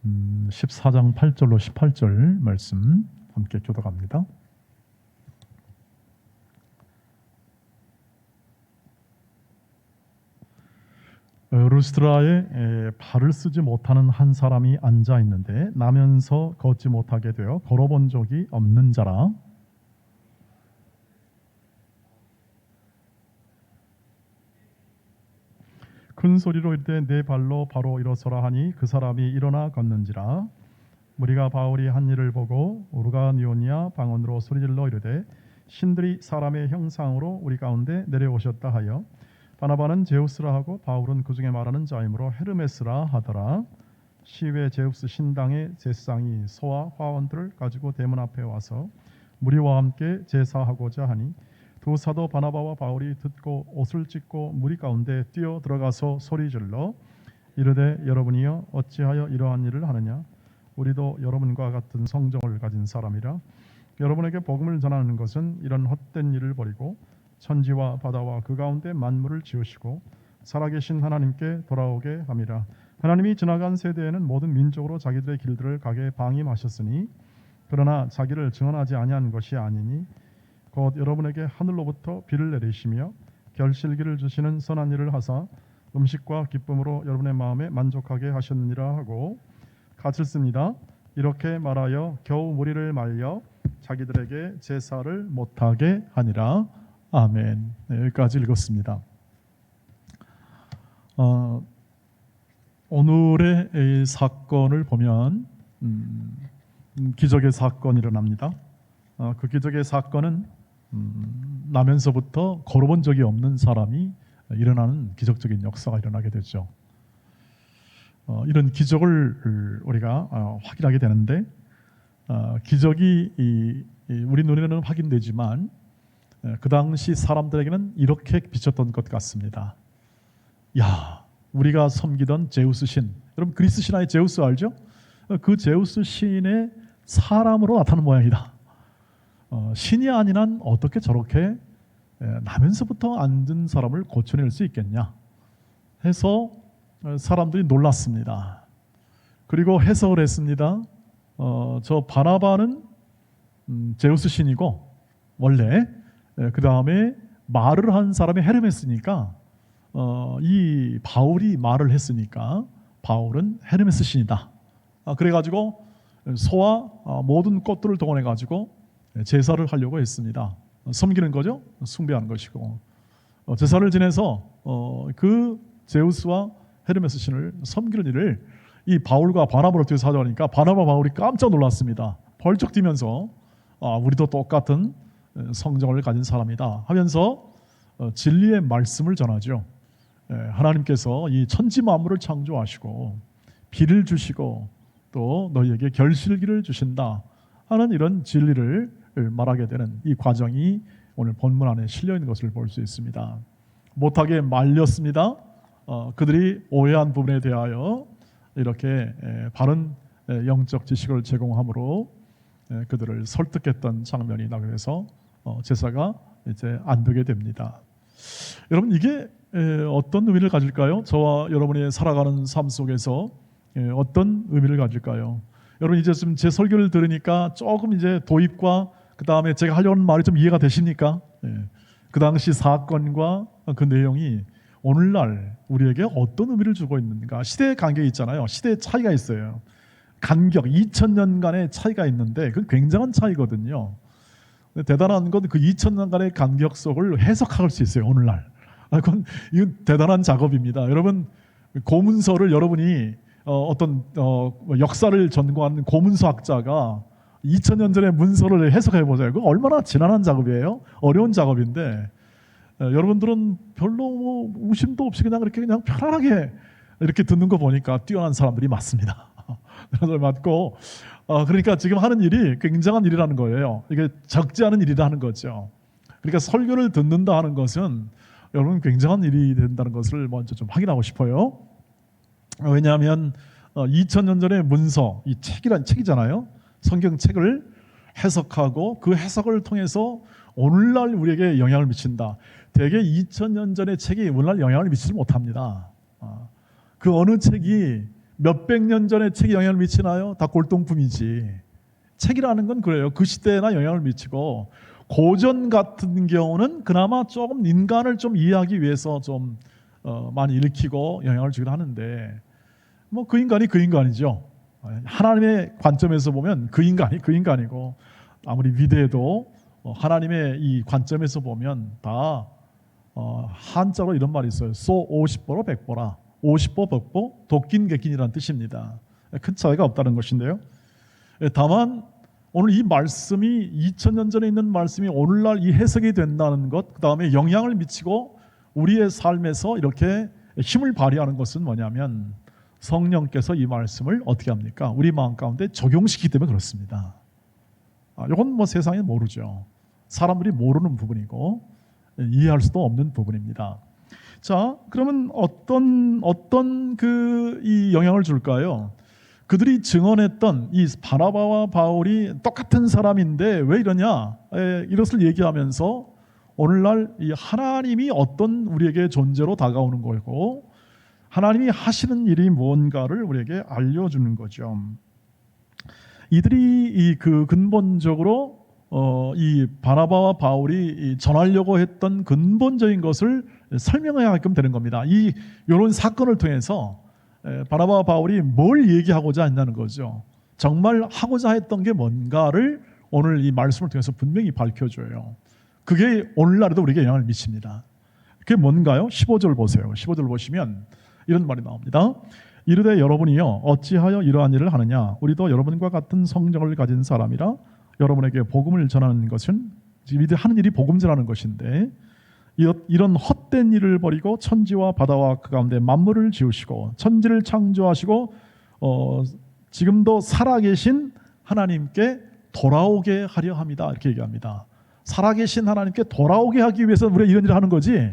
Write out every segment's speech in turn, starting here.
14장 8절로 18절 말씀 함께 교독합니다. 루스드라에 발을 쓰지 못하는 한 사람이 앉아 있는데 나면서 걷지 못하게 되어 걸어본 적이 없는 자라. 큰 소리로 이르되 내 발로 바로 일어서라 하니 그 사람이 일어나 걷는지라. 무리가 바울이 한 일을 보고 오르가니오니아 방언으로 소리질러 이르되 신들이 사람의 형상으로 우리 가운데 내려오셨다 하여 바나바는 제우스라 하고 바울은 그 중에 말하는 자이므로 헤르메스라 하더라. 시외 제우스 신당의 제사장이 소와 화원들을 가지고 대문 앞에 와서 무리와 함께 제사하고자 하니 두 사도 바나바와 바울이 듣고 옷을 찢고 무리 가운데 뛰어 들어가서 소리질러 이르되 여러분이여 어찌하여 이러한 일을 하느냐. 우리도 여러분과 같은 성정을 가진 사람이라. 여러분에게 복음을 전하는 것은 이런 헛된 일을 버리고 천지와 바다와 그 가운데 만물을 지으시고 살아계신 하나님께 돌아오게 함이라. 하나님이 지나간 세대에는 모든 민족으로 자기들의 길들을 가게 방임하셨으니 그러나 자기를 증언하지 아니한 것이 아니니 곧 여러분에게 하늘로부터 비를 내리시며 결실기를 주시는 선한 일을 하사 음식과 기쁨으로 여러분의 마음에 만족하게 하셨느니라 하고 같이 씁니다. 이렇게 말하여 겨우 무리를 말려 자기들에게 제사를 못하게 하니라. 아멘. 네, 여기까지 읽었습니다. 오늘의 이 사건을 보면 기적의 사건이 일어납니다. 그 기적의 사건은 나면서부터 걸어본 적이 없는 사람이 일어나는 기적적인 역사가 일어나게 되죠. 이런 기적을 우리가 확인하게 되는데 기적이 우리 눈에는 확인되지만 그 당시 사람들에게는 이렇게 비쳤던 것 같습니다. 야, 우리가 섬기던 제우스 신, 여러분 그리스 신화의 제우스 알죠? 그 제우스 신의 사람으로 나타나는 모양이다. 신이 아닌 한 어떻게 저렇게 나면서부터 앉은 사람을 고쳐낼 수 있겠냐 해서 사람들이 놀랐습니다. 그리고 해석을 했습니다. 저 바나바는 제우스 신이고 원래 그 다음에 말을 한 사람이 헤르메스니까 이 바울이 말을 했으니까 바울은 헤르메스 신이다. 그래가지고 소와 모든 꽃들을 동원해가지고 제사를 하려고 했습니다. 섬기는 거죠. 숭배하는 것이고 제사를 지내서 그 제우스와 헤르메스 신을 섬기는 일을 이 바울과 바나바를 뒤에서 하자니까 바나바 바울이 깜짝 놀랐습니다. 벌쩍 뛰면서 우리도 똑같은 성정을 가진 사람이다 하면서 진리의 말씀을 전하죠. 하나님께서 이 천지 만물을 창조하시고 비를 주시고 또 너희에게 결실기를 주신다 하는 이런 진리를 말하게 되는 이 과정이 오늘 본문 안에 실려 있는 것을 볼 수 있습니다. 못하게 말렸습니다. 그들이 오해한 부분에 대하여 이렇게 바른 영적 지식을 제공함으로 그들을 설득했던 장면이 나그래서 제사가 이제 안 되게 됩니다. 여러분 이게 어떤 의미를 가질까요? 저와 여러분이 살아가는 삶 속에서 어떤 의미를 가질까요? 여러분 이제 좀 제 설교를 들으니까 조금 이제 도입과 그 다음에 제가 하려는 말이 좀 이해가 되십니까? 그 당시 사건과 그 내용이 오늘날 우리에게 어떤 의미를 주고 있는가? 시대의 간격이 있잖아요. 시대의 차이가 있어요. 간격 2000년간의 차이가 있는데 그 굉장한 차이거든요. 대단한 건 그 2000년간의 간격 속을 해석할 수 있어요. 오늘날. 이건 대단한 작업입니다. 여러분 고문서를 여러분이 어떤 역사를 전공하는 고문서학자가 2000년 전의 문서를 해석해 보세요. 그거 얼마나 지난한 작업이에요. 어려운 작업인데 여러분들은 별로 의심도 없이 그냥 편안하게 이렇게 듣는 거 보니까 뛰어난 사람들이 많습니다. 맞고 그러니까 지금 하는 일이 굉장한 일이라는 거예요. 이게 적지 않은 일이라는 거죠. 그러니까 설교를 듣는다 하는 것은 여러분 굉장한 일이 된다는 것을 먼저 좀 확인하고 싶어요. 왜냐하면 2000년 전의 문서, 이 책이잖아요. 성경책을 해석하고 그 해석을 통해서 오늘날 우리에게 영향을 미친다. 대개 2000년 전의 책이 오늘날 영향을 미치지 못합니다. 그 어느 책이 몇백 년 전에 책이 영향을 미치나요? 다 골동품이지. 책이라는 건 그래요. 그 시대에나 영향을 미치고, 고전 같은 경우는 그나마 조금 인간을 좀 이해하기 위해서 좀 많이 일으키고 영향을 주긴 하는데, 뭐 그 인간이 그 인간이죠. 하나님의 관점에서 보면 그 인간이 그 인간이고, 아무리 위대해도 하나님의 이 관점에서 보면 다 한자로 이런 말이 있어요. 소 50보로 100보라. 50보 100보 도끼인 객긴이라는 뜻입니다. 큰 차이가 없다는 것인데요. 다만 오늘 이 말씀이 2000년 전에 있는 말씀이 오늘날 이 해석이 된다는 것, 그 다음에 영향을 미치고 우리의 삶에서 이렇게 힘을 발휘하는 것은 뭐냐면, 성령께서 이 말씀을 어떻게 합니까? 우리 마음 가운데 적용시키기 때문에 그렇습니다. 이건 뭐 세상에 모르죠. 사람들이 모르는 부분이고 이해할 수도 없는 부분입니다. 자, 그러면 어떤 이 영향을 줄까요? 그들이 증언했던 이 바나바와 바울이 똑같은 사람인데 왜 이러냐? 이것을 얘기하면서 오늘날 이 하나님이 어떤 우리에게 존재로 다가오는 거고, 하나님이 하시는 일이 뭔가를 우리에게 알려주는 거죠. 이들이 그 근본적으로 이 바나바와 바울이 전하려고 했던 근본적인 것을 설명하게끔 되는 겁니다. 이런 사건을 통해서 바나바와 바울이 뭘 얘기하고자 했냐는 거죠. 정말 하고자 했던 게 뭔가를 오늘 이 말씀을 통해서 분명히 밝혀줘요. 그게 오늘날에도 우리에게 영향을 미칩니다. 그게 뭔가요? 15절 보세요. 15절 보시면 이런 말이 나옵니다. 이르되 여러분이요 어찌하여 이러한 일을 하느냐? 우리도 여러분과 같은 성령을 가진 사람이라 여러분에게 복음을 전하는 것은, 이들 하는 일이 복음 전하는 것인데, 이런 헛된 일을 버리고 천지와 바다와 그 가운데 만물을 지으시고 천지를 창조하시고 지금도 살아계신 하나님께 돌아오게 하려 합니다. 이렇게 얘기합니다. 살아계신 하나님께 돌아오게 하기 위해서 우리가 이런 일을 하는 거지,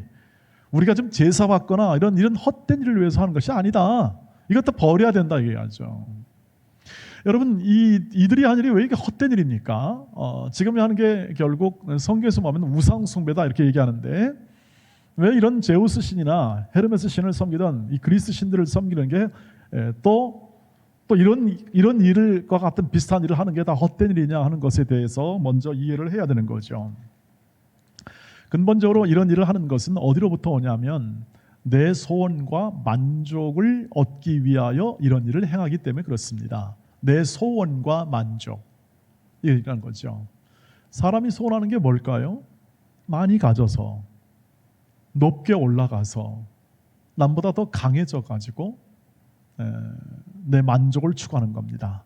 우리가 좀 제사 받거나 이런 헛된 일을 위해서 하는 것이 아니다. 이것도 버려야 된다 얘기하죠. 여러분, 이들이 한 일이 왜 이렇게 헛된 일입니까? 지금 하는 게 결국 성경에서 보면 우상 숭배다 이렇게 얘기하는데, 왜 이런 제우스 신이나 헤르메스 신을 섬기던 이 그리스 신들을 섬기는 게 또 이런 일과 같은 비슷한 일을 하는 게 다 헛된 일이냐 하는 것에 대해서 먼저 이해를 해야 되는 거죠. 근본적으로 이런 일을 하는 것은 어디로부터 오냐면, 내 소원과 만족을 얻기 위하여 이런 일을 행하기 때문에 그렇습니다. 내 소원과 만족, 이라는 거죠. 사람이 소원하는 게 뭘까요? 많이 가져서, 높게 올라가서, 남보다 더 강해져 가지고 내 만족을 추구하는 겁니다.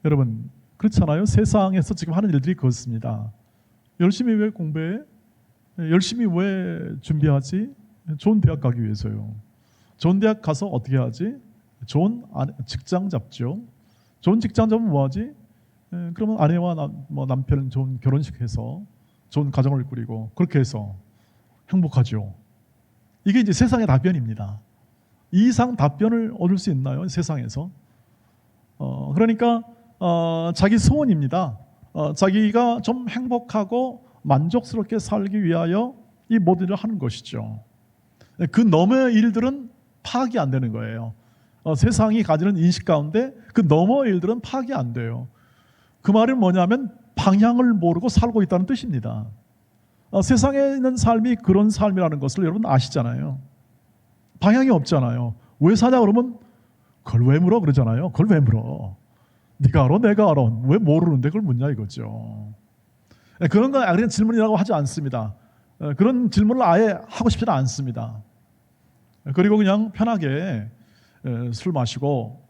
여러분, 그렇잖아요. 세상에서 지금 하는 일들이 그렇습니다. 열심히 왜 공부해? 열심히 왜 준비하지? 좋은 대학 가기 위해서요. 좋은 대학 가서 어떻게 하지? 좋은 직장 잡죠. 좋은 직장 잡으면 뭐하지? 그러면 아내와 남편은 좋은 결혼식해서 좋은 가정을 꾸리고 그렇게 해서 행복하죠. 이게 이제 세상의 답변입니다. 이 이상 답변을 얻을 수 있나요? 세상에서. 그러니까 자기 소원입니다. 자기가 좀 행복하고 만족스럽게 살기 위하여 이 모든 일을 하는 것이죠. 그 너머의 일들은 파악이 안 되는 거예요. 세상이 가지는 인식 가운데 그 너머의 일들은 파악이 안 돼요. 그 말은 뭐냐면 방향을 모르고 살고 있다는 뜻입니다. 세상에 있는 삶이 그런 삶이라는 것을 여러분 아시잖아요. 방향이 없잖아요. 왜 사냐 그러면 그걸 왜 물어 그러잖아요. 그걸 왜 물어? 네가 알아? 내가 알아? 왜 모르는데 그걸 묻냐 이거죠. 그런 건 그냥 질문이라고 하지 않습니다. 그런 질문을 아예 하고 싶지는 않습니다. 그리고 그냥 편하게 술 마시고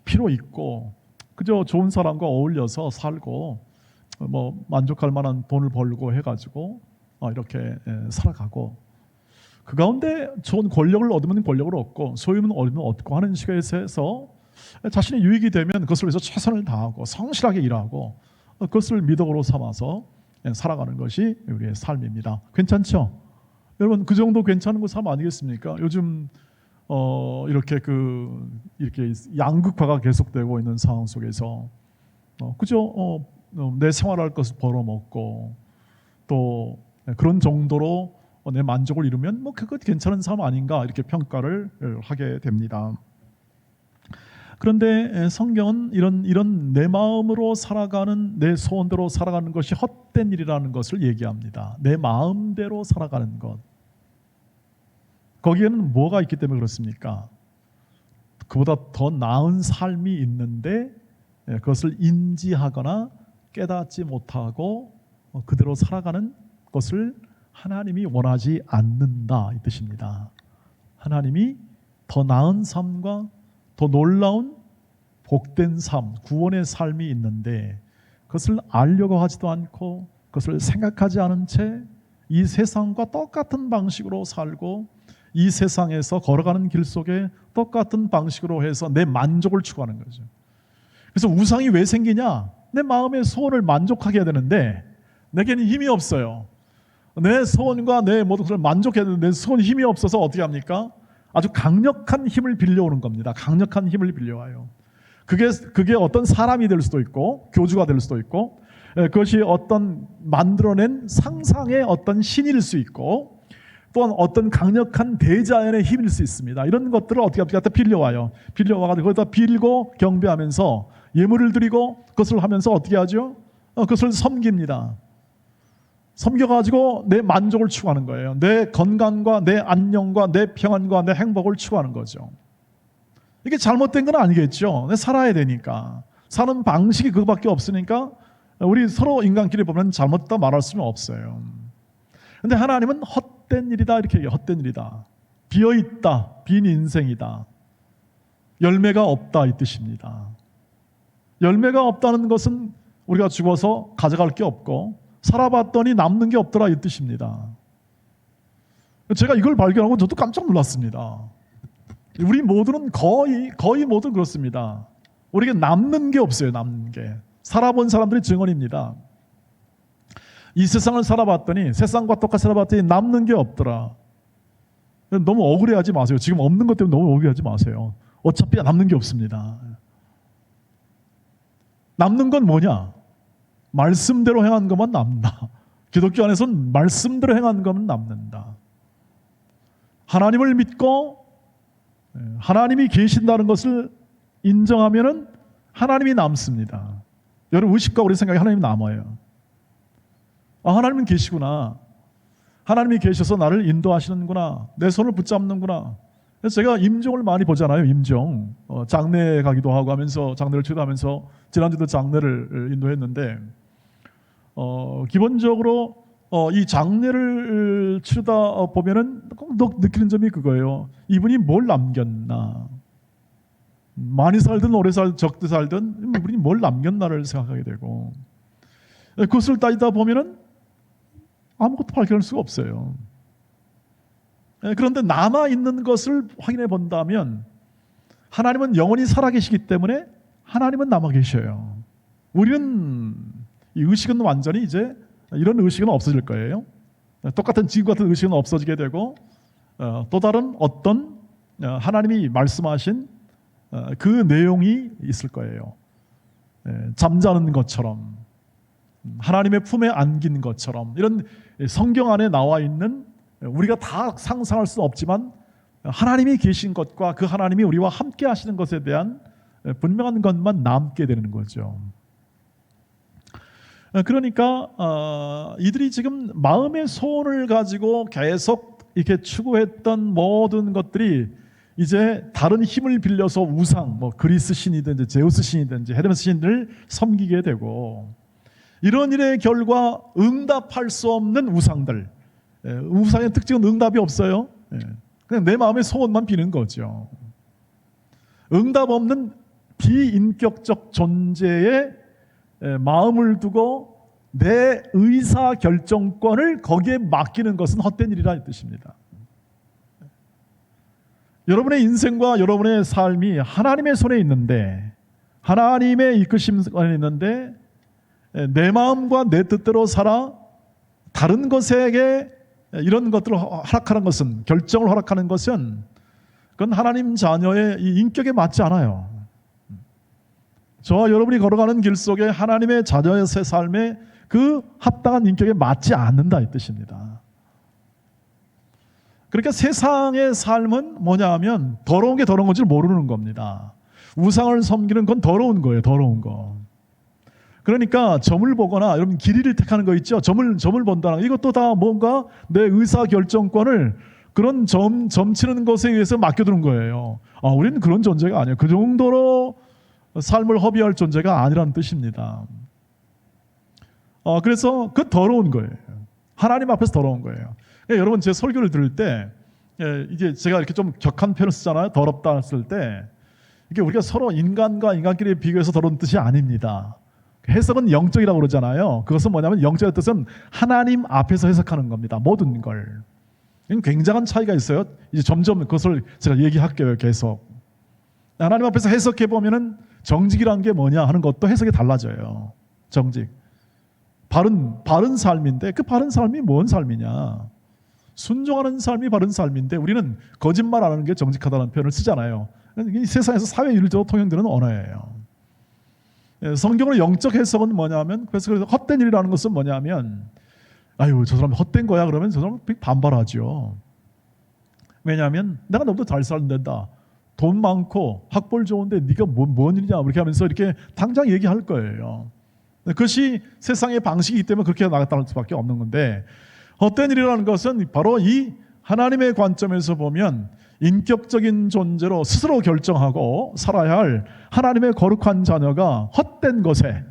필요 있고 그저 좋은 사람과 어울려서 살고 만족할 만한 돈을 벌고 해가지고 이렇게 살아가고, 그 가운데 좋은 권력을 얻으면 권력을 얻고 소유는 얻고 하는 식에서 자신의 유익이 되면 그것을 위해서 최선을 다하고 성실하게 일하고 그것을 미덕으로 삼아서 살아가는 것이 우리의 삶입니다. 괜찮죠? 여러분, 그 정도 괜찮은 거 삶 아니겠습니까? 요즘 이렇게 양극화가 계속되고 있는 상황 속에서 그저 내 생활할 것을 벌어먹고 또 그런 정도로 내 만족을 이루면 그것 괜찮은 삶 아닌가 이렇게 평가를 하게 됩니다. 그런데 성경은 이런 내 마음으로 살아가는, 내 소원대로 살아가는 것이 헛된 일이라는 것을 얘기합니다. 내 마음대로 살아가는 것. 거기에는 뭐가 있기 때문에 그렇습니까? 그보다 더 나은 삶이 있는데 그것을 인지하거나 깨닫지 못하고 그대로 살아가는 것을 하나님이 원하지 않는다, 이 뜻입니다. 하나님이 더 나은 삶과 더 놀라운 복된 삶, 구원의 삶이 있는데 그것을 알려고 하지도 않고 그것을 생각하지 않은 채 이 세상과 똑같은 방식으로 살고 이 세상에서 걸어가는 길 속에 똑같은 방식으로 해서 내 만족을 추구하는 거죠. 그래서 우상이 왜 생기냐? 내 마음의 소원을 만족하게 해야 되는데 내게는 힘이 없어요. 내 소원과 내 모든 것을 만족해야 되는데 내 소원이 힘이 없어서 어떻게 합니까? 아주 강력한 힘을 빌려오는 겁니다. 강력한 힘을 빌려와요. 그게 어떤 사람이 될 수도 있고 교주가 될 수도 있고 그것이 어떤 만들어낸 상상의 어떤 신일 수 있고 또한 어떤 강력한 대자연의 힘일 수 있습니다. 이런 것들을 어떻게 합니까? 빌려와요. 빌려와가지고 거기다 빌고 경배하면서 예물을 드리고 그것을 하면서 어떻게 하죠? 그것을 섬깁니다. 섬겨가지고 내 만족을 추구하는 거예요. 내 건강과 내 안녕과 내 평안과 내 행복을 추구하는 거죠. 이게 잘못된 건 아니겠죠. 살아야 되니까. 사는 방식이 그거밖에 없으니까 우리 서로 인간끼리 보면 잘못다 말할 수는 없어요. 그런데 하나님은 헛된 일이다 이렇게 얘기해요. 헛된 일이다. 비어있다. 빈 인생이다. 열매가 없다 이 뜻입니다. 열매가 없다는 것은 우리가 죽어서 가져갈 게 없고 살아봤더니 남는 게 없더라 이 뜻입니다. 제가 이걸 발견하고 저도 깜짝 놀랐습니다. 우리 모두는 거의 모두 그렇습니다. 우리에게 남는 게 없어요. 남는 게. 살아본 사람들이 증언입니다. 이 세상을 살아봤더니 세상과 똑같이 살아봤더니 남는 게 없더라. 너무 억울해하지 마세요. 지금 없는 것 때문에 너무 억울해하지 마세요. 어차피 남는 게 없습니다. 남는 건 뭐냐? 말씀대로 행한 것만 남는다. 기독교 안에서는 말씀대로 행한 것만 남는다. 하나님을 믿고 하나님이 계신다는 것을 인정하면은 하나님이 남습니다. 여러분 의식과 우리 생각에 하나님이 남아요. 하나님은 계시구나. 하나님이 계셔서 나를 인도하시는구나. 내 손을 붙잡는구나. 그래서 제가 임종을 많이 보잖아요. 임종. 장례 가기도 하고 하면서 장례를 치료하면서 지난주도 장례를 인도했는데 기본적으로 이 장례를 치르다 보면은 꼭 느끼는 점이 그거예요. 이분이 뭘 남겼나. 많이 살든 오래 적게 살든 이분이 뭘 남겼나를 생각하게 되고 그것을 따지다 보면은 아무것도 발견할 수가 없어요. 그런데 남아있는 것을 확인해 본다면 하나님은 영원히 살아계시기 때문에 하나님은 남아 계셔요. 우리는 이 의식은 완전히 이제 이런 의식은 없어질 거예요. 똑같은 지금 같은 의식은 없어지게 되고 또 다른 어떤 하나님이 말씀하신 그 내용이 있을 거예요. 잠자는 것처럼 하나님의 품에 안긴 것처럼 이런 성경 안에 나와 있는 우리가 다 상상할 수는 없지만 하나님이 계신 것과 그 하나님이 우리와 함께 하시는 것에 대한 분명한 것만 남게 되는 거죠. 그러니까 이들이 지금 마음의 소원을 가지고 계속 이렇게 추구했던 모든 것들이 이제 다른 힘을 빌려서 우상, 그리스 신이든지 제우스 신이든지 헤르메스 신을 섬기게 되고 이런 일의 결과 응답할 수 없는 우상들. 우상의 특징은 응답이 없어요. 그냥 내 마음의 소원만 비는 거죠. 응답 없는 비인격적 존재의 마음을 두고 내 의사 결정권을 거기에 맡기는 것은 헛된 일이라 이 뜻입니다. 여러분의 인생과 여러분의 삶이 하나님의 손에 있는데 하나님의 이끄심 안에 있는데 내 마음과 내 뜻대로 살아 다른 것에게 이런 것들을 허락하는 것은 결정을 허락하는 것은 그건 하나님 자녀의 이 인격에 맞지 않아요. 저와 여러분이 걸어가는 길 속에 하나님의 자녀의 삶에 그 합당한 인격에 맞지 않는다 이 뜻입니다. 그러니까 세상의 삶은 뭐냐 하면 더러운 게 더러운 건지 모르는 겁니다. 우상을 섬기는 건 더러운 거예요. 더러운 거. 그러니까 점을 보거나 여러분 길이를 택하는 거 있죠. 점을 본다는 이것도 다 뭔가 내 의사 결정권을 그런 점 치는 것에 의해서 맡겨두는 거예요. 우리는 그런 존재가 아니에요. 그 정도로 삶을 허비할 존재가 아니라는 뜻입니다. 그래서 그 더러운 거예요. 하나님 앞에서 더러운 거예요. 여러분 제 설교를 들을 때 이게 제가 이렇게 좀 격한 표현을 쓰잖아요. 더럽다 했을 때 이게 우리가 서로 인간과 인간끼리 비교해서 더러운 뜻이 아닙니다. 해석은 영적이라고 그러잖아요. 그것은 뭐냐면 영적의 뜻은 하나님 앞에서 해석하는 겁니다. 모든 걸. 굉장한 차이가 있어요. 이제 점점 그것을 제가 얘기할게요. 계속. 하나님 앞에서 해석해 보면은 정직이라는 게 뭐냐 하는 것도 해석이 달라져요. 정직. 바른 삶인데 그 바른 삶이 뭔 삶이냐? 순종하는 삶이 바른 삶인데 우리는 거짓말 안 하는 게 정직하다는 표현을 쓰잖아요. 이 세상에서 사회 일적으로 통용되는 언어예요. 성경의 영적 해석은 뭐냐면 그래서 헛된 일이라는 것은 뭐냐면 저 사람 헛된 거야 그러면 저 사람은 반발하죠. 왜냐하면 내가 너보다 잘 살는다. 돈 많고 학벌 좋은데 네가 뭔 일이냐 이렇게 하면서 이렇게 당장 얘기할 거예요. 그것이 세상의 방식이기 때문에 그렇게 나갔다는 수밖에 없는 건데 헛된 일이라는 것은 바로 이 하나님의 관점에서 보면 인격적인 존재로 스스로 결정하고 살아야 할 하나님의 거룩한 자녀가 헛된 것에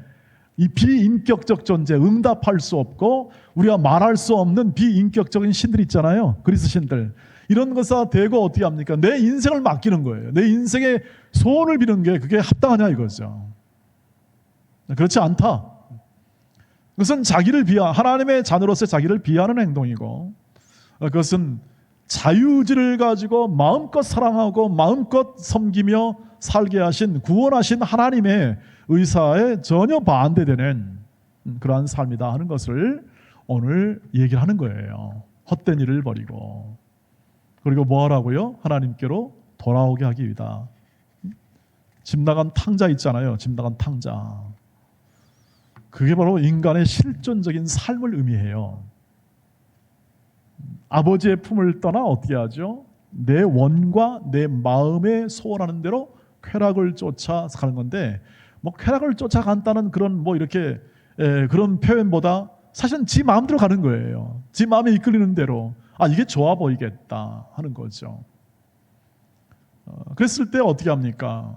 이 비인격적 존재, 응답할 수 없고 우리가 말할 수 없는 비인격적인 신들 있잖아요. 그리스 신들. 이런 것과 대고 어떻게 합니까? 내 인생을 맡기는 거예요. 내 인생의 소원을 비는 게 그게 합당하냐 이거죠. 그렇지 않다. 그것은 하나님의 자녀로서 자기를 비하하는 행동이고 그것은 자유의지를 가지고 마음껏 사랑하고 마음껏 섬기며 살게 하신 구원하신 하나님의 의사에 전혀 반대되는 그러한 삶이다 하는 것을 오늘 얘기를 하는 거예요. 헛된 일을 버리고 그리고 뭐 하라고요? 하나님께로 돌아오게 하기 위하다. 집 나간 탕자 있잖아요. 집 나간 탕자. 그게 바로 인간의 실존적인 삶을 의미해요. 아버지의 품을 떠나 어떻게 하죠? 내 원과 내 마음에 소원하는 대로 쾌락을 쫓아가는 건데 뭐 쾌락을 쫓아간다는 그런 뭐 이렇게 그런 표현보다 사실은 지 마음대로 가는 거예요. 지 마음에 이끌리는 대로 이게 좋아 보이겠다 하는 거죠. 그랬을 때 어떻게 합니까?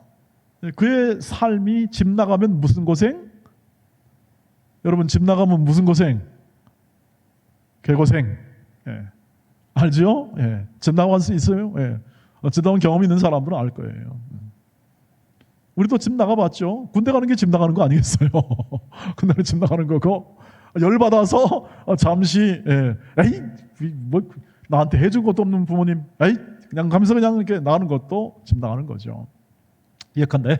그의 삶이 집 나가면 무슨 고생? 여러분 집 나가면 무슨 고생? 개고생. 알죠? 집 나간 수 있어요? 집 나간 경험 있는 사람들은 알 거예요. 우리도 집 나가봤죠? 군대 가는 게 집 나가는 거 아니겠어요? 군대는 집 나가는 거고 열받아서 잠시 뭐 나한테 해준 것도 없는 부모님 그냥 가면서 그냥 이렇게 나가는 것도 집 나가는 거죠. 예컨대.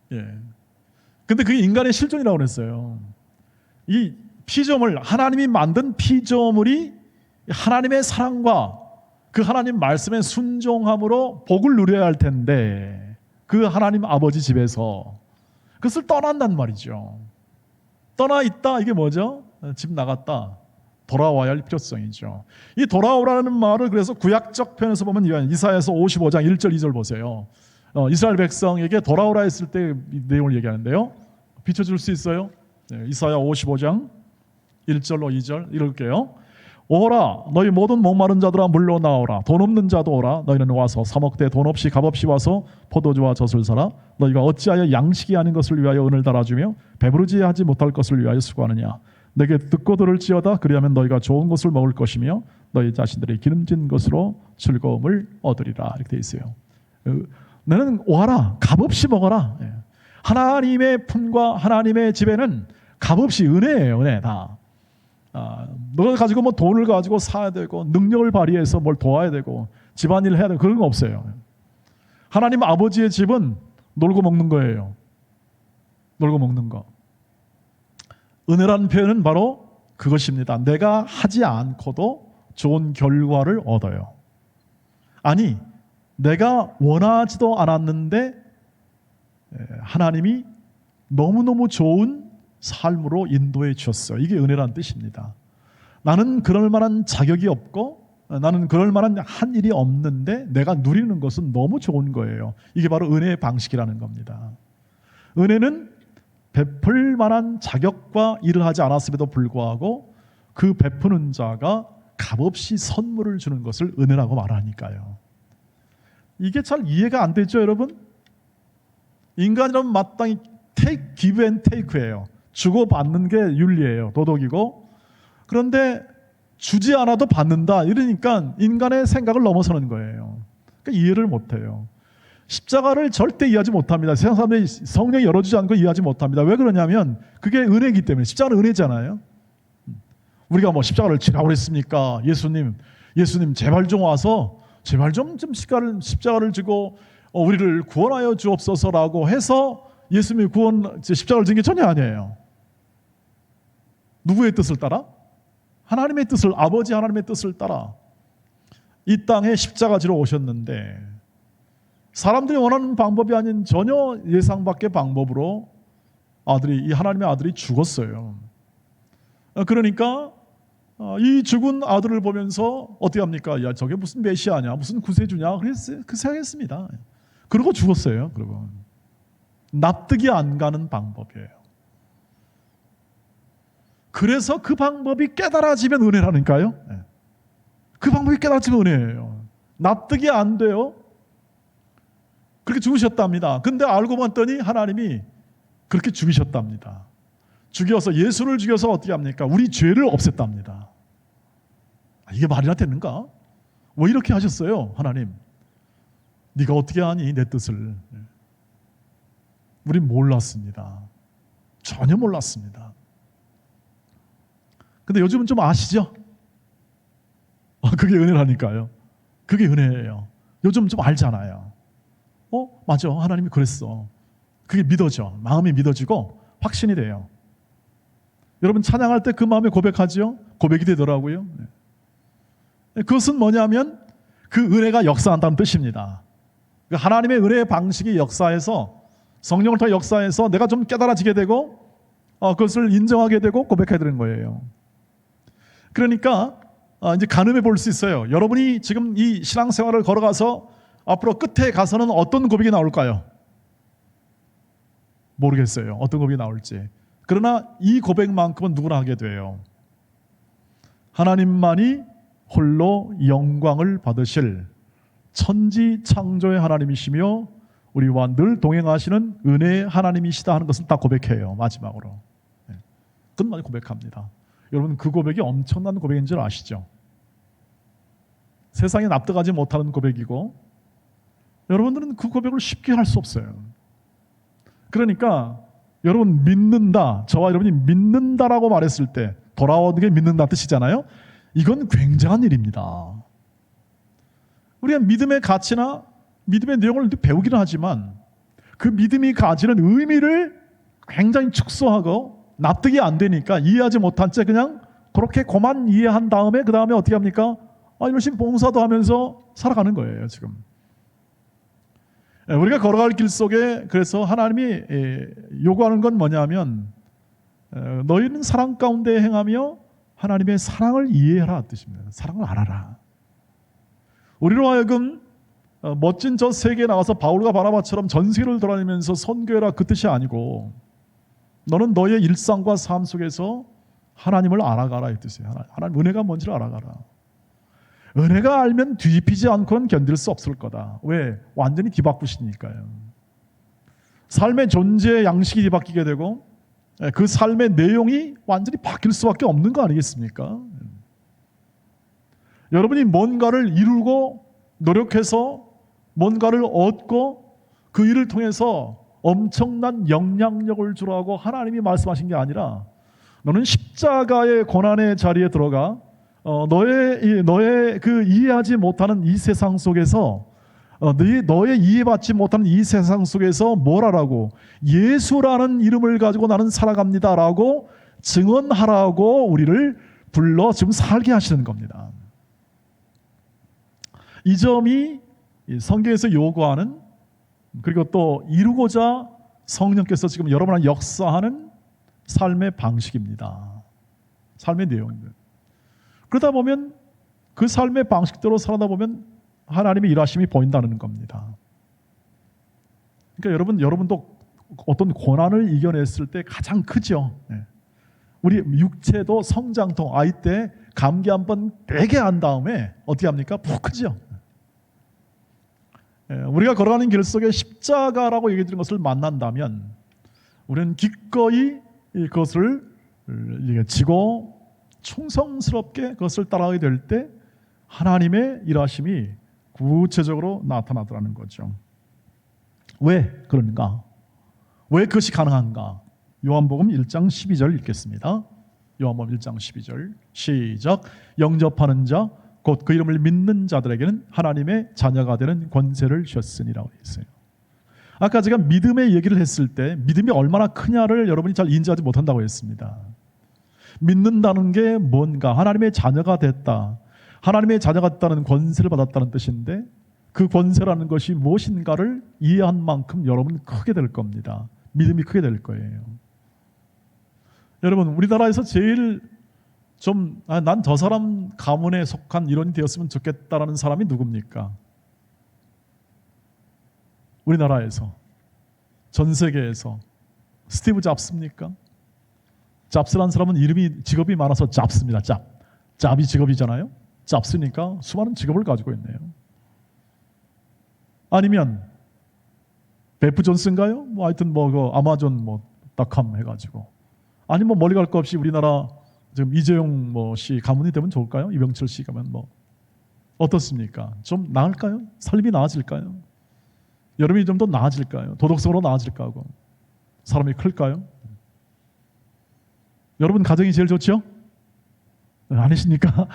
근데 그게 인간의 실존이라고 그랬어요. 이 피조물, 하나님이 만든 피조물이 하나님의 사랑과 그 하나님 말씀에 순종함으로 복을 누려야 할 텐데 그 하나님 아버지 집에서 그것을 떠난단 말이죠. 떠나 있다 이게 뭐죠? 집 나갔다. 돌아와야 할 필요성이죠. 이 돌아오라는 말을 그래서 구약적 편에서 보면 이사야서 55장 1절 2절 보세요. 이스라엘 백성에게 돌아오라 했을 때 이 내용을 얘기하는데요. 비춰줄 수 있어요? 이사야 55장 1절로 2절 읽을게요. 오라 너희 모든 목마른 자들아 물러 나오라 돈 없는 자도 오라 너희는 와서 사 먹되 돈 없이 값없이 와서 포도주와 젖을 사라 너희가 어찌하여 양식이 아닌 것을 위하여 은을 달아주며 배부르지 하지 못할 것을 위하여 수고하느냐 내게 듣고 들을지어다 그리하면 너희가 좋은 것을 먹을 것이며 너희 자신들이 기름진 것으로 즐거움을 얻으리라 이렇게 되어 있어요. 너는 와라 값없이 먹어라. 하나님의 품과 하나님의 집에는 값없이 은혜예요. 은혜 다. 너가 가지고 뭐 돈을 가지고 사야 되고 능력을 발휘해서 뭘 도와야 되고 집안일을 해야 되고 그런 거 없어요. 하나님 아버지의 집은 놀고 먹는 거예요. 놀고 먹는 거. 은혜라는 표현은 바로 그것입니다. 내가 하지 않고도 좋은 결과를 얻어요. 아니 내가 원하지도 않았는데 하나님이 너무너무 좋은 삶으로 인도해 주셨어요. 이게 은혜라는 뜻입니다. 나는 그럴 만한 자격이 없고 나는 그럴 만한 한 일이 없는데 내가 누리는 것은 너무 좋은 거예요. 이게 바로 은혜의 방식이라는 겁니다. 은혜는 베풀 만한 자격과 일을 하지 않았음에도 불구하고 그 베푸는 자가 값없이 선물을 주는 것을 은혜라고 말하니까요. 이게 잘 이해가 안 되죠, 여러분? 인간이라면 마땅히 give and take예요. 주고받는 게 윤리예요. 도덕이고. 그런데 주지 않아도 받는다. 이러니까 인간의 생각을 넘어서는 거예요. 그러니까 이해를 못해요. 십자가를 절대 이해하지 못합니다. 세상 사람들이 성령이 열어주지 않고 이해하지 못합니다. 왜 그러냐면 그게 은혜이기 때문에. 십자가는 은혜잖아요. 우리가 뭐 십자가를 지라고 그랬습니까? 예수님 제발 좀 와서 제발 좀 십자가를 지고 우리를 구원하여 주옵소서라고 해서 예수님이 십자가를 진 게 전혀 아니에요. 누구의 뜻을 따라? 하나님의 뜻을, 아버지 하나님의 뜻을 따라 이 땅에 십자가 지러 오셨는데 사람들이 원하는 방법이 아닌 전혀 예상 밖의 방법으로 이 하나님의 아들이 죽었어요. 그러니까 이 죽은 아들을 보면서 어떻게 합니까? 야, 저게 무슨 메시아냐, 무슨 구세주냐, 그 생각했습니다. 그러고 죽었어요. 그리고 납득이 안 가는 방법이에요. 그래서 그 방법이 깨달아지면 은혜라니까요. 그 방법이 깨달아지면 은혜예요. 납득이 안 돼요. 그렇게 죽으셨답니다. 근데 알고 봤더니 하나님이 그렇게 죽이셨답니다. 예수를 죽여서 어떻게 합니까? 우리 죄를 없앴답니다. 이게 말이나 되는가? 왜 이렇게 하셨어요, 하나님? 네가 어떻게 아니 내 뜻을? 우린 몰랐습니다. 전혀 몰랐습니다. 근데 요즘은 좀 아시죠? 그게 은혜라니까요. 그게 은혜예요. 요즘 좀 알잖아요. 맞아. 하나님이 그랬어. 그게 믿어져. 마음이 믿어지고 확신이 돼요. 여러분 찬양할 때 그 마음에 고백하지요? 고백이 되더라고요. 그것은 뭐냐면 그 은혜가 역사한다는 뜻입니다. 하나님의 은혜의 방식이 역사해서 성령을 통해 역사해서 내가 좀 깨달아지게 되고 그것을 인정하게 되고 고백해야 되는 거예요. 그러니까 이제 가늠해 볼 수 있어요. 여러분이 지금 이 신앙생활을 걸어가서 앞으로 끝에 가서는 어떤 고백이 나올까요? 모르겠어요. 어떤 고백이 나올지. 그러나 이 고백만큼은 누구나 하게 돼요. 하나님만이 홀로 영광을 받으실 천지 창조의 하나님이시며 우리와 늘 동행하시는 은혜의 하나님이시다 하는 것은 딱 고백해요. 마지막으로. 끝까지 고백합니다. 여러분 그 고백이 엄청난 고백인 줄 아시죠? 세상에 납득하지 못하는 고백이고 여러분들은 그 고백을 쉽게 할 수 없어요. 그러니까 여러분 믿는다, 저와 여러분이 믿는다라고 말했을 때 돌아오는 게 믿는다 뜻이잖아요. 이건 굉장한 일입니다. 우리가 믿음의 가치나 믿음의 내용을 배우기는 하지만 그 믿음이 가지는 의미를 굉장히 축소하고 납득이 안 되니까 이해하지 못한 채 그냥 그렇게 그만 이해한 다음에 그 다음에 어떻게 합니까? 열심히 봉사도 하면서 살아가는 거예요 지금. 우리가 걸어갈 길 속에 그래서 하나님이 요구하는 건 뭐냐면 너희는 사랑 가운데 행하며 하나님의 사랑을 이해하라 뜻입니다. 사랑을 알아라. 우리로 하여금 멋진 저 세계에 나가서 바울과 바나바처럼 전 세계를 돌아다니면서 선교해라 그 뜻이 아니고 너는 너의 일상과 삶 속에서 하나님을 알아가라 이 뜻이에요. 하나님 은혜가 뭔지를 알아가라. 은혜가 알면 뒤집히지 않고는 견딜 수 없을 거다. 왜? 완전히 뒤바꾸시니까요. 삶의 존재의 양식이 뒤바뀌게 되고 그 삶의 내용이 완전히 바뀔 수밖에 없는 거 아니겠습니까? 여러분이 뭔가를 이루고 노력해서 뭔가를 얻고 그 일을 통해서 엄청난 영향력을 주라고 하나님이 말씀하신 게 아니라 너는 십자가의 고난의 자리에 들어가 너의 그 이해하지 못하는 이 세상 속에서 너의 이해받지 못하는 이 세상 속에서 뭘 하라고? 예수라는 이름을 가지고 나는 살아갑니다라고 증언하라고 우리를 불러 지금 살게 하시는 겁니다. 이 점이 성경에서 요구하는 그리고 또 이루고자 성령께서 지금 여러분을 역사하는 삶의 방식입니다. 삶의 내용입니다. 그러다 보면 그 삶의 방식대로 살아다 보면 하나님의 일하심이 보인다는 겁니다. 그러니까 여러분도 어떤 고난을 이겨냈을 때 가장 크죠. 우리 육체도 성장통 아이 때 감기 한번 되게 한 다음에 어떻게 합니까? 푹 크죠. 우리가 걸어가는 길 속에 십자가라고 얘기 드린 것을 만난다면 우리는 기꺼이 그것을 지고 충성스럽게 그것을 따라가게 될 때 하나님의 일하심이 구체적으로 나타나더라는 거죠. 왜 그런가? 왜 그것이 가능한가? 요한복음 1장 12절 읽겠습니다. 요한복음 1장 12절 시작. 영접하는 자 곧 그 이름을 믿는 자들에게는 하나님의 자녀가 되는 권세를 주셨으니라고 했어요. 아까 제가 믿음의 얘기를 했을 때 믿음이 얼마나 크냐를 여러분이 잘 인지하지 못한다고 했습니다. 믿는다는 게 뭔가? 하나님의 자녀가 됐다. 하나님의 자녀가 됐다는 권세를 받았다는 뜻인데 그 권세라는 것이 무엇인가를 이해한 만큼 여러분은 크게 될 겁니다. 믿음이 크게 될 거예요. 여러분 우리나라에서 제일 좀 난 저 사람 가문에 속한 일원이 되었으면 좋겠다라는 사람이 누굽니까? 우리나라에서, 전 세계에서 스티브 잡스입니까? 잡스라는 사람은 직업이 많아서 잡스입니다. 잡이 직업이잖아요. 잡스니까 수많은 직업을 가지고 있네요. 아니면 베프 존스인가요? 하여튼 그 아마존 닷컴 해가지고. 아니 멀리 갈 거 없이 우리나라 지금 이재용 씨 가문이 되면 좋을까요? 이병철 씨 가면 어떻습니까? 좀 나을까요? 삶이 나아질까요? 여러분이 좀 더 나아질까요? 도덕성으로 나아질까 하고 사람이 클까요? 여러분 가정이 제일 좋죠? 아니십니까?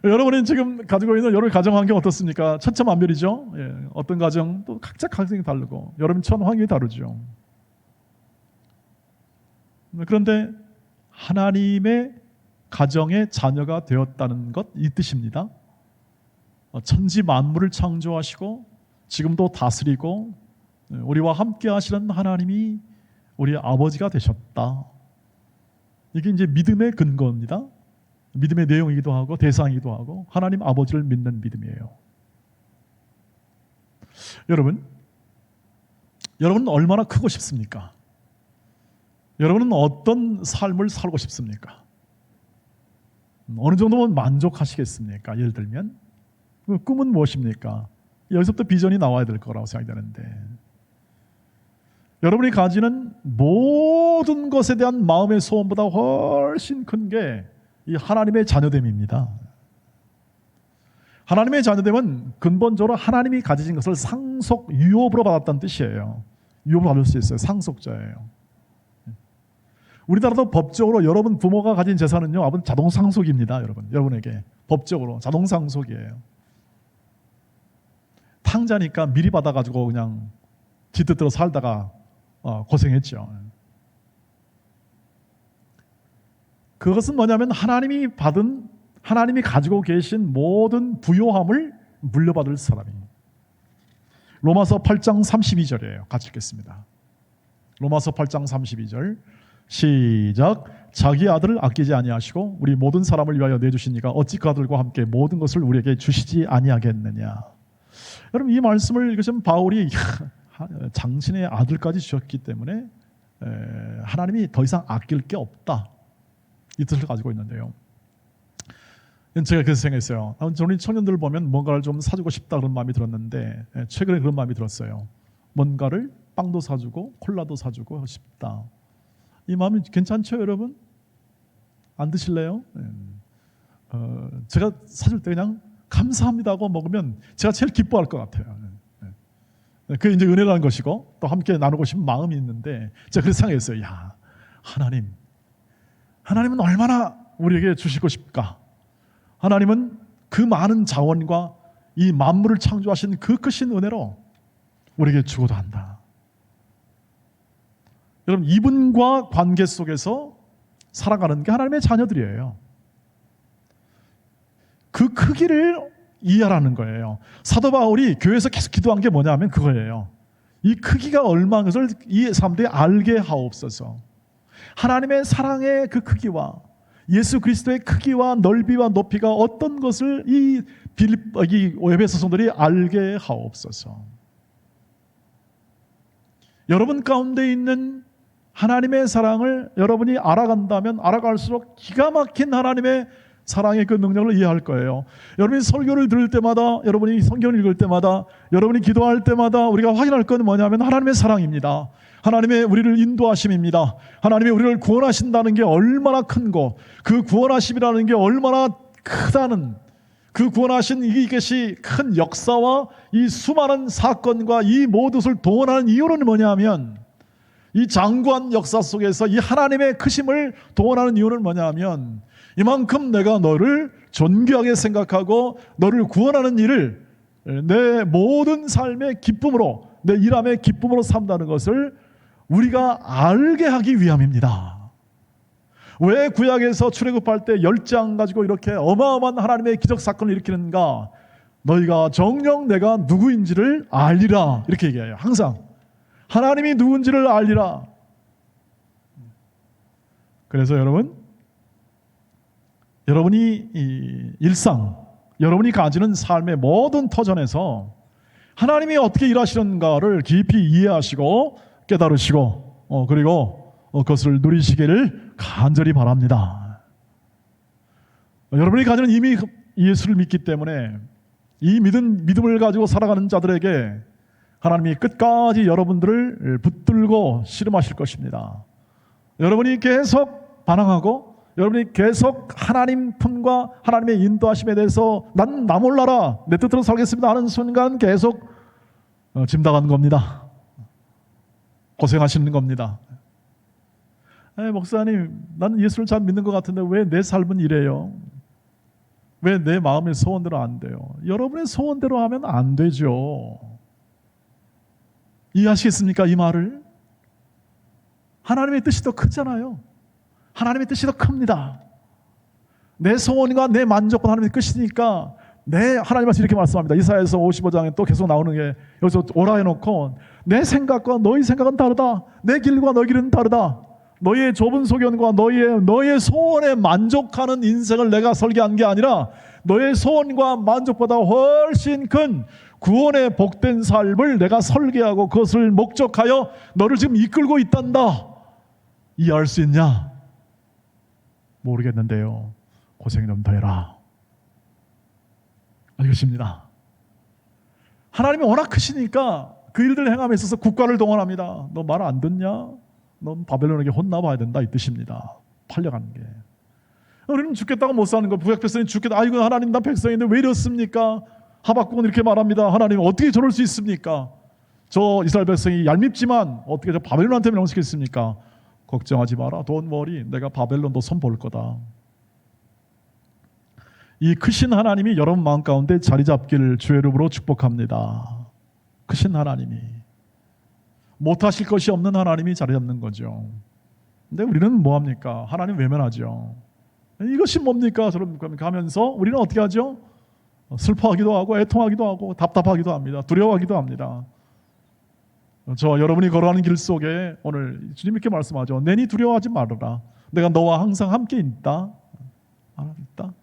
여러분이 지금 가지고 있는 여러분 가정 환경 어떻습니까? 천차만별이죠. 어떤 가정 또 각자 가정이 다르고 여러분 처한 환경이 다르죠. 그런데 하나님의 가정의 자녀가 되었다는 것 이 뜻입니다. 천지 만물을 창조하시고 지금도 다스리고 우리와 함께 하시는 하나님이 우리의 아버지가 되셨다. 이게 이제 믿음의 근거입니다. 믿음의 내용이기도 하고 대상이기도 하고 하나님 아버지를 믿는 믿음이에요. 여러분은 얼마나 크고 싶습니까? 여러분은 어떤 삶을 살고 싶습니까? 어느 정도면 만족하시겠습니까? 예를 들면 그 꿈은 무엇입니까? 여기서부터 비전이 나와야 될 거라고 생각이 되는데 여러분이 가지는 모든 것에 대한 마음의 소원보다 훨씬 큰 게 이 하나님의 자녀됨입니다. 하나님의 자녀됨은 근본적으로 하나님이 가지신 것을 상속, 유업으로 받았다는 뜻이에요. 유업으로 받을 수 있어요. 상속자예요. 우리나라도 법적으로 여러분 부모가 가진 재산은요, 아버지 자동 상속입니다. 여러분에게 법적으로 자동 상속이에요. 탕자니까 미리 받아가지고 그냥 지 뜻대로 살다가 고생했죠. 그것은 뭐냐면 하나님이 가지고 계신 모든 부요함을 물려받을 사람입니다. 로마서 8장 32절이에요. 같이 읽겠습니다. 로마서 8장 32절 시작. 자기 아들을 아끼지 아니하시고 우리 모든 사람을 위하여 내주시니까 어찌 그 아들과 함께 모든 것을 우리에게 주시지 아니하겠느냐. 여러분 이 말씀을 읽으시면 바울이 당신의 아들까지 주셨기 때문에 하나님이 더 이상 아낄 게 없다 이 뜻을 가지고 있는데요. 제가 그래서 생각했어요. 우리 청년들 보면 뭔가를 좀 사주고 싶다 그런 마음이 들었는데 최근에 그런 마음이 들었어요. 뭔가를 빵도 사주고 콜라도 사주고 싶다. 이 마음이 괜찮죠, 여러분? 안 드실래요? 제가 사줄 때 그냥 감사합니다 하고 먹으면 제가 제일 기뻐할 것 같아요. 그게 이제 은혜라는 것이고 또 함께 나누고 싶은 마음이 있는데 제가 그래서 생각했어요. 야, 하나님은 얼마나 우리에게 주시고 싶까? 하나님은 그 많은 자원과 이 만물을 창조하신 그 크신 은혜로 우리에게 주고도 한다. 여러분 이분과 관계 속에서 살아가는 게 하나님의 자녀들이에요. 그 크기를 이해하라는 거예요. 사도 바울이 교회에서 계속 기도한 게 뭐냐면 그거예요. 이 크기가 얼마인 것을 이 사람들이 알게 하옵소서. 하나님의 사랑의 그 크기와 예수 그리스도의 크기와 넓이와 높이가 어떤 것을 이 에베소 성도들이 알게 하옵소서. 여러분 가운데 있는 하나님의 사랑을 여러분이 알아간다면 알아갈수록 기가 막힌 하나님의 사랑의 그 능력을 이해할 거예요. 여러분이 설교를 들을 때마다, 여러분이 성경을 읽을 때마다, 여러분이 기도할 때마다 우리가 확인할 건 뭐냐면 하나님의 사랑입니다. 하나님의 우리를 인도하심입니다. 하나님의 우리를 구원하신다는 게 얼마나 큰 거, 그 구원하심이라는 게 얼마나 크다는, 그 구원하신 이것이 큰 역사와 이 수많은 사건과 이 모든 것을 동원하는 이유는 뭐냐면, 이 장구한 역사 속에서 이 하나님의 크심을 동원하는 이유는 뭐냐면, 이만큼 내가 너를 존귀하게 생각하고 너를 구원하는 일을 내 모든 삶의 기쁨으로, 내 일함의 기쁨으로 삼다는 것을 우리가 알게 하기 위함입니다. 왜 구약에서 출애굽할 때 10장 가지고 이렇게 어마어마한 하나님의 기적 사건을 일으키는가? 너희가 정녕 내가 누구인지를 알리라, 이렇게 얘기해요. 항상 하나님이 누군지를 알리라. 그래서 여러분이 이 일상, 여러분이 가지는 삶의 모든 터전에서 하나님이 어떻게 일하시는가를 깊이 이해하시고 깨달으시고 그리고 그것을 누리시기를 간절히 바랍니다. 여러분이 가지는 이미 예수를 믿기 때문에 이 믿음을 가지고 살아가는 자들에게 하나님이 끝까지 여러분들을 붙들고 씨름하실 것입니다. 여러분이 계속 반항하고 여러분이 계속 하나님 품과 하나님의 인도하심에 대해서 난 나 몰라라, 내 뜻대로 살겠습니다 하는 순간 계속 짐 당하는 겁니다. 고생하시는 겁니다. 목사님, 나는 예수를 잘 믿는 것 같은데 왜 내 삶은 이래요? 왜 내 마음의 소원대로 안 돼요? 여러분의 소원대로 하면 안 되죠. 이해하시겠습니까? 이 말을. 하나님의 뜻이 더 크잖아요. 하나님의 뜻이 더 큽니다. 내 소원과 내 만족은 하나님의 뜻이니까 하나님 말씀 이렇게 말씀합니다. 이사야서 55장에 또 계속 나오는 게, 여기서 오라 해놓고 내 생각과 너희 생각은 다르다. 내 길과 너희 길은 다르다. 너희의 좁은 소견과 너희의 소원에 만족하는 인생을 내가 설계한 게 아니라 너의 소원과 만족보다 훨씬 큰 구원의 복된 삶을 내가 설계하고 그것을 목적하여 너를 지금 이끌고 있단다. 이해할 수 있냐? 모르겠는데요. 고생 좀 더 해라. 이것입니다. 하나님이 워낙 크시니까 그 일들 행함에 있어서 국가를 동원합니다. 너 말 안 듣냐? 넌 바벨론에게 혼나봐야 된다, 이 뜻입니다. 팔려가는 게. 우리는 죽겠다고 못 사는 거. 구약 백성이 죽겠다. 아이고 하나님, 나 백성인데 왜 이렇습니까? 하박국은 이렇게 말합니다. 하나님 어떻게 저럴 수 있습니까? 저 이스라엘 백성이 얄밉지만 어떻게 저 바벨론한테 명령시켰습니까? 걱정하지 마라. Don't worry. 내가 바벨론도 손볼 거다. 이 크신 하나님이 여러분 마음 가운데 자리 잡기를 주의 이름으로 축복합니다. 크신 하나님이, 못하실 것이 없는 하나님이 자리 잡는 거죠. 근데 우리는 뭐합니까? 하나님 외면하죠. 이것이 뭡니까? 저런 가면서 우리는 어떻게 하죠? 슬퍼하기도 하고 애통하기도 하고 답답하기도 합니다. 두려워하기도 합니다. 여러분이 걸어가는 길 속에 오늘 주님 이렇게 말씀하죠. 내니 두려워하지 말아라. 내가 너와 항상 함께 있다. 있다.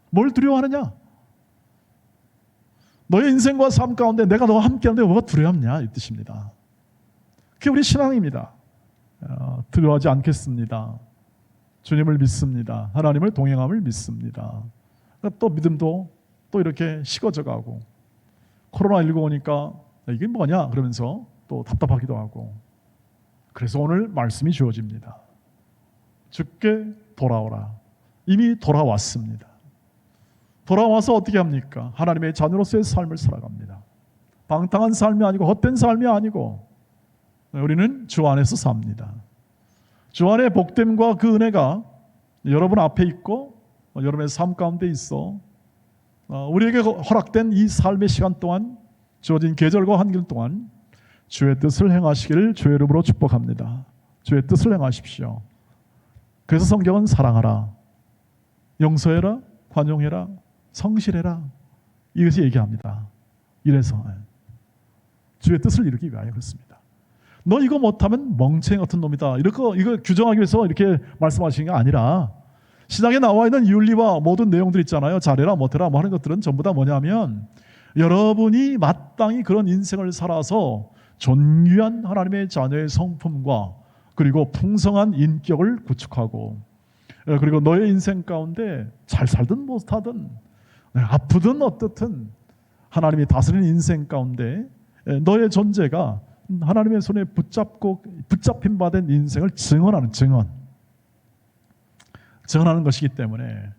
뭘 두려워하느냐? 너의 인생과 삶 가운데 내가 너와 함께하는데 뭐가 두려웠냐, 이 뜻입니다. 그게 우리 신앙입니다. 두려워하지 않겠습니다. 주님을 믿습니다. 하나님을 동행함을 믿습니다. 또 믿음도 또 이렇게 식어져 가고, 코로나19 오니까 이게 뭐냐 그러면서 또 답답하기도 하고. 그래서 오늘 말씀이 주어집니다. 주께 돌아오라. 이미 돌아왔습니다. 돌아와서 어떻게 합니까? 하나님의 자녀로서의 삶을 살아갑니다. 방탕한 삶이 아니고 헛된 삶이 아니고 우리는 주 안에서 삽니다. 주 안의 복됨과 그 은혜가 여러분 앞에 있고 여러분의 삶 가운데 있어 우리에게 허락된 이 삶의 시간 동안, 주어진 계절과 환경 동안 주의 뜻을 행하시기를 주의 이름으로 축복합니다. 주의 뜻을 행하십시오. 그래서 성경은 사랑하라, 용서해라, 관용해라, 성실해라, 이것이 얘기합니다. 이래서 주의 뜻을 이루기 위하여 그렇습니다. 너 이거 못하면 멍청이 같은 놈이다, 이거 규정하기 위해서 이렇게 말씀하시는 게 아니라 신약에 나와 있는 윤리와 모든 내용들 있잖아요. 잘해라 못해라 뭐 하는 것들은 전부 다 뭐냐면 여러분이 마땅히 그런 인생을 살아서 존귀한 하나님의 자녀의 성품과 그리고 풍성한 인격을 구축하고 그리고 너의 인생 가운데 잘 살든 못하든 아프든 어떻든 하나님이 다스리는 인생 가운데 너의 존재가 하나님의 손에 붙잡힌 바 된 인생을 증언하는 것이기 때문에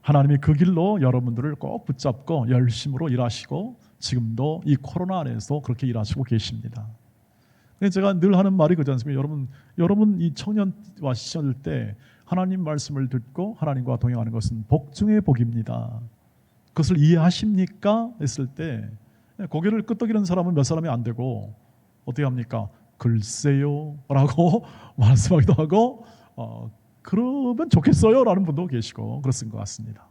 하나님이 그 길로 여러분들을 꼭 붙잡고 열심으로 일하시고 지금도 이 코로나 안에서 그렇게 일하시고 계십니다. 제가 늘 하는 말이 그렇지 않습니까? 여러분 이 청년과 시절 때 하나님 말씀을 듣고 하나님과 동행하는 것은 복 중의 복입니다. 그것을 이해하십니까? 했을 때 고개를 끄덕이는 사람은 몇 사람이 안 되고 어떻게 합니까? 글쎄요 라고 말씀하기도 하고 그러면 좋겠어요 라는 분도 계시고 그렇은 것 같습니다.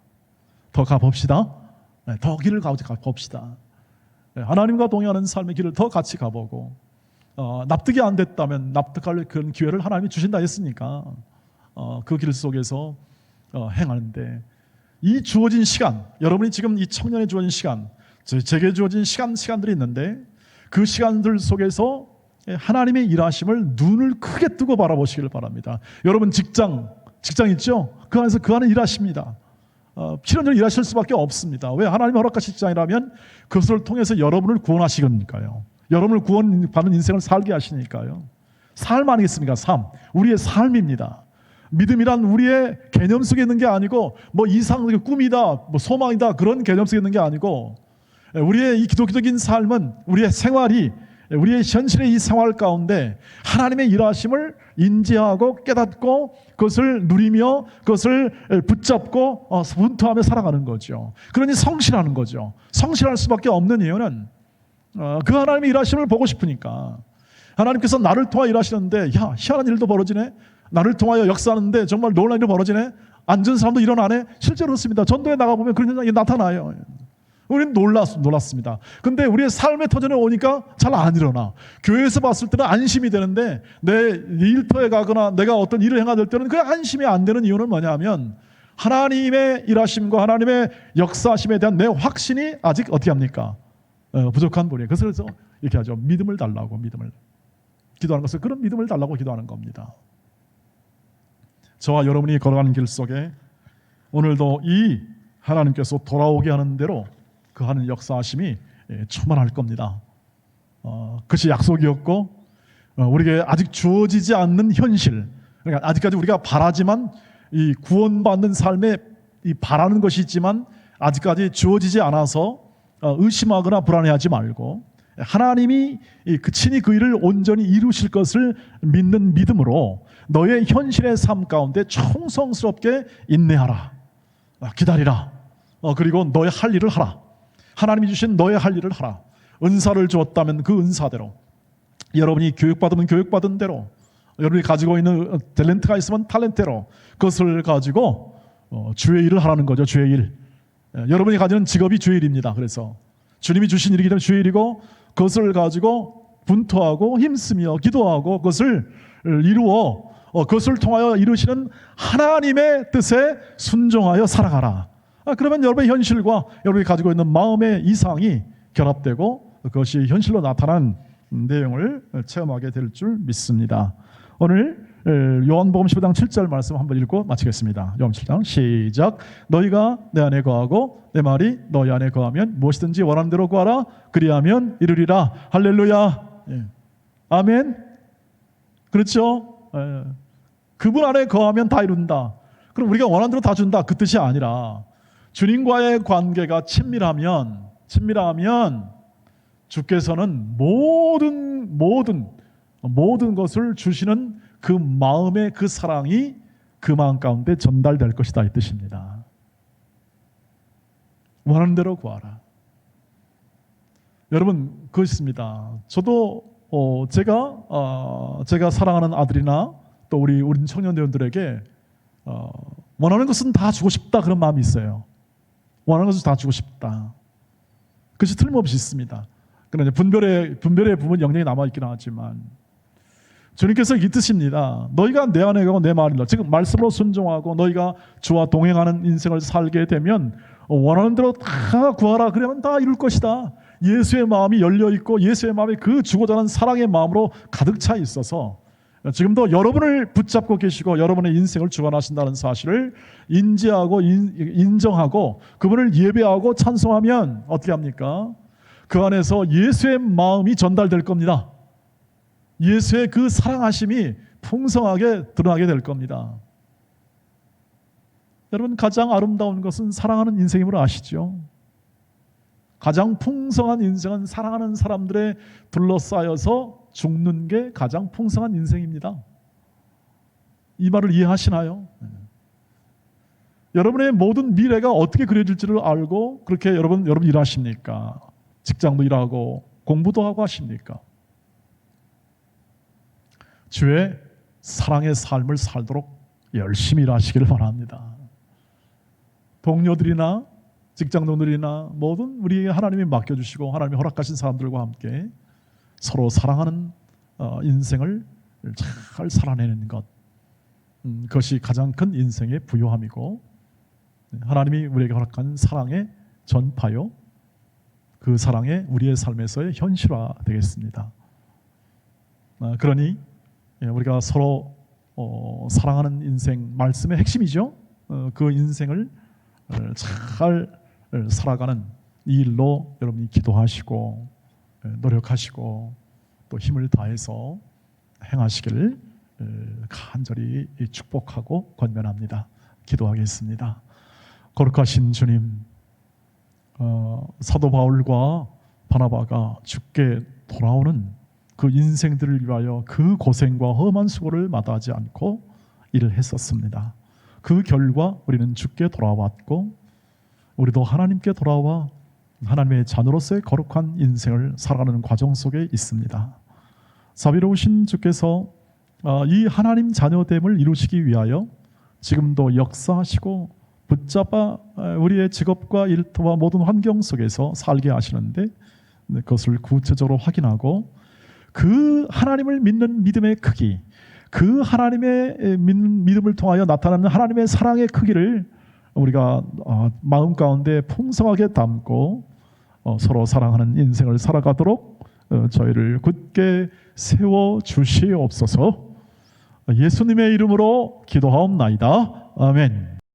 더 가봅시다. 더 길을 가봅시다. 하나님과 동행하는 삶의 길을 더 같이 가보고 납득이 안 됐다면 납득할 그런 기회를 하나님이 주신다 했으니까 그 길 속에서 행하는데 이 주어진 시간, 여러분이 지금 이 청년에 주어진 시간, 제게 주어진 시간들이 있는데 그 시간들 속에서 하나님의 일하심을 눈을 크게 뜨고 바라보시길 바랍니다. 여러분 직장 있죠? 그 안에 일하십니다. 필연적으로 일하실 수밖에 없습니다. 왜? 하나님의 허락하신 직장이라면 그것을 통해서 여러분을 구원하시니까요. 여러분을 구원받는 인생을 살게 하시니까요. 삶 아니겠습니까? 삶. 우리의 삶입니다. 믿음이란 우리의 개념 속에 있는 게 아니고 뭐 이상의 꿈이다, 뭐 소망이다 그런 개념 속에 있는 게 아니고 우리의 이 기독교적인 삶은 우리의 생활이 우리의 현실의 이 생활 가운데 하나님의 일하심을 인지하고 깨닫고 그것을 누리며 그것을 붙잡고 분투하며 살아가는 거죠. 그러니 성실하는 거죠. 성실할 수밖에 없는 이유는 그 하나님의 일하심을 보고 싶으니까. 하나님께서 나를 통하여 일하시는데 희한한 일도 벌어지네. 나를 통하여 역사하는데 정말 놀라운 일이 벌어지네. 앉은 사람도 일어나네. 실제로 그렇습니다. 전도에 나가보면 그런 현상이 나타나요. 우리는 놀랐습니다. 근데 우리의 삶의 터전에 오니까 잘 안 일어나. 교회에서 봤을 때는 안심이 되는데 내 일터에 가거나 내가 어떤 일을 행해야 될 때는 그 안심이 안 되는 이유는 뭐냐면 하나님의 일하심과 하나님의 역사하심에 대한 내 확신이 아직 어떻게 합니까? 부족한 분이에요. 그래서 이렇게 하죠. 믿음을 달라고 기도하는 것은 그런 믿음을 달라고 기도하는 겁니다. 저와 여러분이 걸어가는 길 속에 오늘도 이 하나님께서 돌아오게 하는 대로 그 하는 역사하심이 충만할 겁니다. 그것이 약속이었고 우리에게 아직 주어지지 않는 현실, 그러니까 아직까지 우리가 바라지만 이 구원받는 삶에 이 바라는 것이 있지만 아직까지 주어지지 않아서 의심하거나 불안해하지 말고 하나님이 친히 그 일을 온전히 이루실 것을 믿는 믿음으로 너의 현실의 삶 가운데 충성스럽게 인내하라, 기다리라. 그리고 너의 할 일을 하라. 하나님이 주신 너의 할 일을 하라. 은사를 주었다면 그 은사대로, 여러분이 교육받으면 교육받은 대로, 여러분이 가지고 있는 탤런트가 있으면 탤런트대로 그것을 가지고 주의 일을 하라는 거죠. 주의 일. 여러분이 가지는 직업이 주의 일입니다. 그래서 주님이 주신 일이기 때문에 주의 일이고 그것을 가지고 분투하고 힘쓰며 기도하고 그것을 이루어 그것을 통하여 이루시는 하나님의 뜻에 순종하여 살아가라. 그러면 여러분의 현실과 여러분이 가지고 있는 마음의 이상이 결합되고 그것이 현실로 나타난 내용을 체험하게 될 줄 믿습니다. 오늘 요한복음 15장 7절 말씀 한번 읽고 마치겠습니다. 요한 7장 시작. 너희가 내 안에 거하고 내 말이 너희 안에 거하면 무엇이든지 원하는 대로 구하라. 그리하면 이루리라. 할렐루야. 아멘. 그렇죠? 그분 안에 거하면 다 이룬다. 그럼 우리가 원하는 대로 다 준다 그 뜻이 아니라 주님과의 관계가 친밀하면 주께서는 모든 것을 주시는 그 마음의 그 사랑이 그 마음 가운데 전달될 것이다 이 뜻입니다. 원하는 대로 구하라. 여러분 그렇습니다. 저도 제가 사랑하는 아들이나 또 우리 청년들에게 원하는 것은 다 주고 싶다 그런 마음이 있어요. 원하는 것은 다 주고 싶다. 그것이 틀림없이 있습니다. 그런데 분별의 부분 영역이 남아 있기는 하지만 주님께서 이 뜻입니다. 너희가 내 안에 가고 내 말이라, 즉 말씀으로 순종하고 너희가 주와 동행하는 인생을 살게 되면 원하는 대로 다 구하라 그러면 다 이룰 것이다. 예수의 마음이 열려있고 예수의 마음이 그 주고자 하는 사랑의 마음으로 가득 차 있어서 지금도 여러분을 붙잡고 계시고 여러분의 인생을 주관하신다는 사실을 인지하고 인정하고 그분을 예배하고 찬송하면 어떻게 합니까? 그 안에서 예수의 마음이 전달될 겁니다. 예수의 그 사랑하심이 풍성하게 드러나게 될 겁니다. 여러분, 가장 아름다운 것은 사랑하는 인생임을 아시죠? 가장 풍성한 인생은 사랑하는 사람들에 둘러싸여서 죽는 게 가장 풍성한 인생입니다. 이 말을 이해하시나요? 여러분의 모든 미래가 어떻게 그려질지를 알고 그렇게 여러분 일하십니까? 직장도 일하고 공부도 하고 하십니까? 주의 사랑의 삶을 살도록 열심히 일하시기를 바랍니다. 동료들이나 직장동들이나 모든 우리에게 하나님이 맡겨주시고 하나님이 허락하신 사람들과 함께 서로 사랑하는 인생을 잘 살아내는 것, 그것이 가장 큰 인생의 부요함이고 하나님이 우리에게 허락한 사랑의 전파요, 그 사랑이 우리의 삶에서의 현실화 되겠습니다. 그러니 우리가 서로 사랑하는 인생, 말씀의 핵심이죠. 그 인생을 잘 살아가는 이 일로 여러분이 기도하시고 노력하시고 또 힘을 다해서 행하시기를 간절히 축복하고 권면합니다. 기도하겠습니다. 거룩하신 주님, 사도 바울과 바나바가 주께 돌아오는 그 인생들을 위하여 그 고생과 험한 수고를 마다하지 않고 일을 했었습니다. 그 결과 우리는 주께 돌아왔고 우리도 하나님께 돌아와 하나님의 자녀로서의 거룩한 인생을 살아가는 과정 속에 있습니다. 자비로우신 주께서 이 하나님 자녀됨을 이루시기 위하여 지금도 역사하시고 붙잡아 우리의 직업과 일터와 모든 환경 속에서 살게 하시는데 그것을 구체적으로 확인하고 그 하나님을 믿는 믿음의 크기, 그 하나님의 믿음을 통하여 나타나는 하나님의 사랑의 크기를 우리가 마음 가운데 풍성하게 담고 서로 사랑하는 인생을 살아가도록 저희를 굳게 세워 주시옵소서. 예수님의 이름으로 기도하옵나이다. 아멘.